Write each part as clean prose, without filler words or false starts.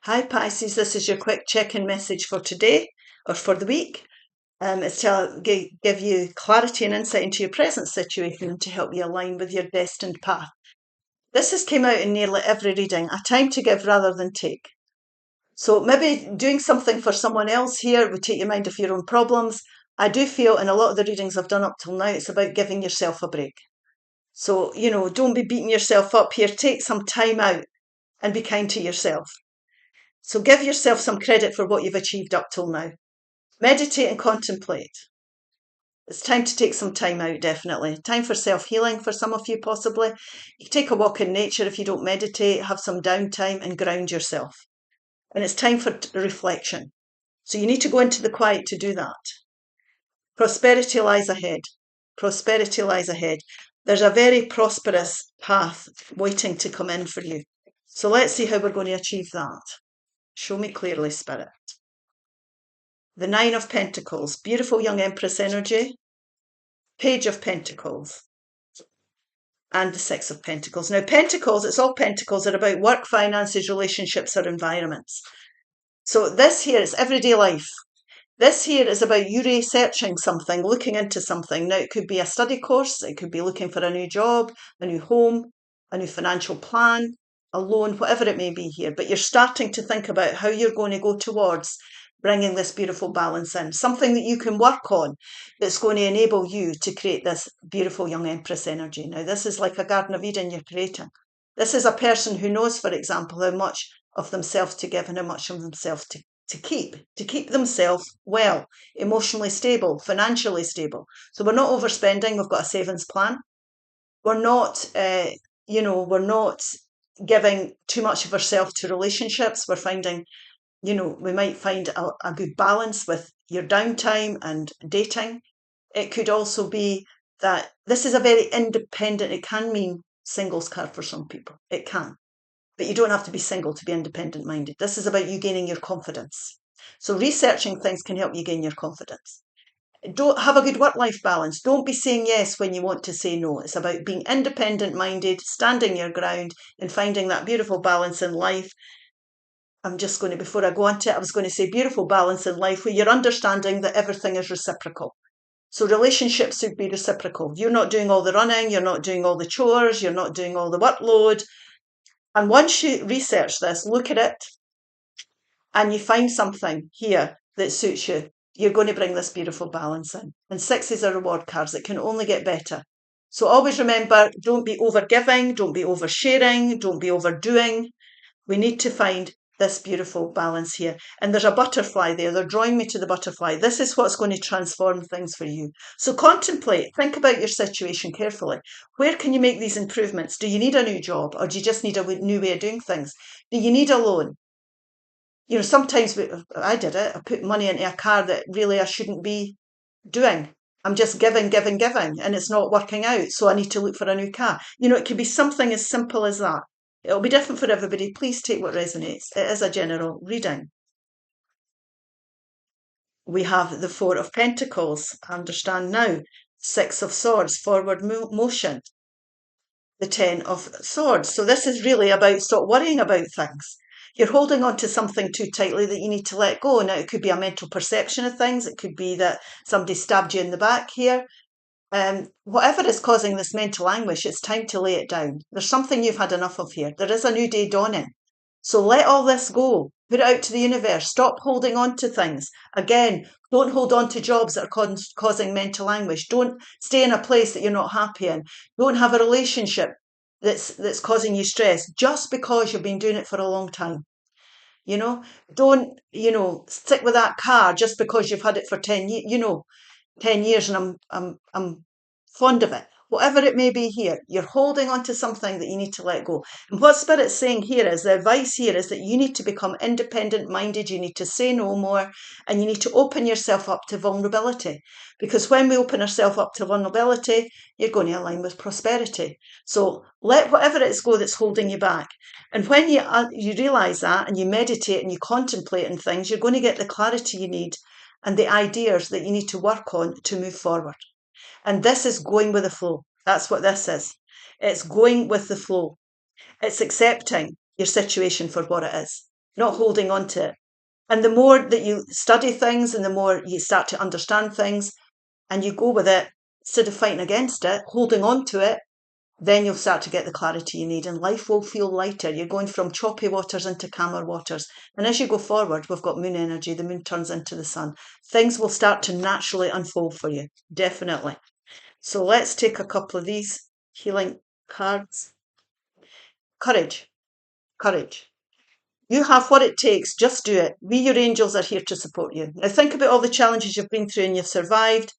Hi Pisces, this is your quick check-in message for today or for the week. It's to give you clarity and insight into your present situation and to help you align with your destined path. This has came out in nearly every reading, a time to give rather than take. So maybe doing something for someone else here would take your mind off your own problems. I do feel in a lot of the readings I've done up till now, it's about giving yourself a break. So, don't be beating yourself up here. Take some time out and be kind to yourself. So give yourself some credit for what you've achieved up till now. Meditate and contemplate. It's time to take some time out, definitely. Time for self-healing for some of you, possibly. You can take a walk in nature if you don't meditate, have some downtime and ground yourself. And it's time for reflection. So you need to go into the quiet to do that. Prosperity lies ahead. Prosperity lies ahead. There's a very prosperous path waiting to come in for you. So let's see how we're going to achieve that. Show me clearly, Spirit. The Nine of Pentacles, beautiful young Empress energy. Page of Pentacles. And the Six of Pentacles. Now, Pentacles, it's all Pentacles, are about work, finances, relationships, or environments. So this here is everyday life. This here is about you researching something, looking into something. Now, it could be a study course. It could be looking for a new job, a new home, a new financial plan, a loan, whatever it may be here. But you're starting to think about how you're going to go towards bringing this beautiful balance in. Something that you can work on that's going to enable you to create this beautiful young Empress energy. Now, this is like a Garden of Eden you're creating. This is a person who knows, for example, how much of themselves to give and how much of themselves to keep themselves well, emotionally stable, financially stable. So we're not overspending. We've got a savings plan. We're not, we're not giving too much of ourselves to relationships. We're finding, we might find a good balance with your downtime and dating. It could also be that this is a very independent, it can mean singles card for some people. It can. But you don't have to be single to be independent minded. This is about you gaining your confidence. So researching things can help you gain your confidence. Don't have a good work-life balance. Don't be saying yes when you want to say no. It's about being independent minded, standing your ground and finding that beautiful balance in life. I'm just going to, before I go on to it, I was going to say beautiful balance in life where you're understanding that everything is reciprocal. So relationships should be reciprocal. You're not doing all the running, you're not doing all the chores, you're not doing all the workload. And once you research this, look at it, and you find something here that suits you, you're going to bring this beautiful balance in. And sixes are reward cards. It can only get better. So always remember, don't be over-giving, don't be oversharing, don't be overdoing. We need to find this beautiful balance here. And there's a butterfly there. They're drawing me to the butterfly. This is what's going to transform things for you. So contemplate, think about your situation carefully. Where can you make these improvements? Do you need a new job or do you just need a new way of doing things? Do you need a loan? Sometimes I did it. I put money into a car that really I shouldn't be doing. I'm just giving, and it's not working out. So I need to look for a new car. It could be something as simple as that. It'll be different for everybody. Please take what resonates. It is a general reading. We have the Four of Pentacles. Understand now. Six of Swords, forward motion. The Ten of Swords. So this is really about stop worrying about things. You're holding on to something too tightly that you need to let go. Now, it could be a mental perception of things. It could be that somebody stabbed you in the back here. Whatever is causing this mental anguish, it's time to lay it down. There's something you've had enough of here. There is a new day dawning. So let all this go. Put it out to the universe. Stop holding on to things. Again, don't hold on to jobs that are causing mental anguish. Don't stay in a place that you're not happy in. Don't have a relationship that's causing you stress just because you've been doing it for a long time. Don't, stick with that car just because you've had it for 10 years, 10 years and I'm fond of it. Whatever it may be here, you're holding on to something that you need to let go. And what Spirit's saying here is, the advice here is that you need to become independent minded. You need to say no more and you need to open yourself up to vulnerability. Because when we open ourselves up to vulnerability, you're going to align with prosperity. So let whatever it is go that's holding you back. And when you realise that and you meditate and you contemplate on things, you're going to get the clarity you need and the ideas that you need to work on to move forward. And this is going with the flow. That's what this is. It's going with the flow. It's accepting your situation for what it is. not holding on to it. And the more that you study things and the more you start to understand things and you go with it, instead of fighting against it, holding on to it, then you'll start to get the clarity you need and life will feel lighter. You're going from choppy waters into calmer waters. And as you go forward, we've got moon energy. The moon turns into the sun. Things will start to naturally unfold for you. Definitely. So let's take a couple of these healing cards. Courage. Courage. You have what it takes. Just do it. We, your angels, are here to support you. Now think about all the challenges you've been through and you've survived.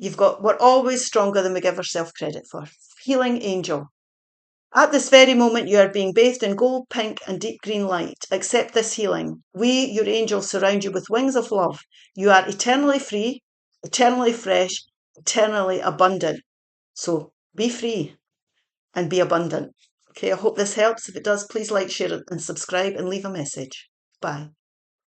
We're always stronger than we give ourselves credit for. Healing angel. At this very moment, you are being bathed in gold, pink, and deep green light. Accept this healing. We, your angels, surround you with wings of love. You are eternally free, eternally fresh, eternally abundant. So be free and be abundant. Okay, I hope this helps. If it does, please like, share it, and subscribe and leave a message. Bye.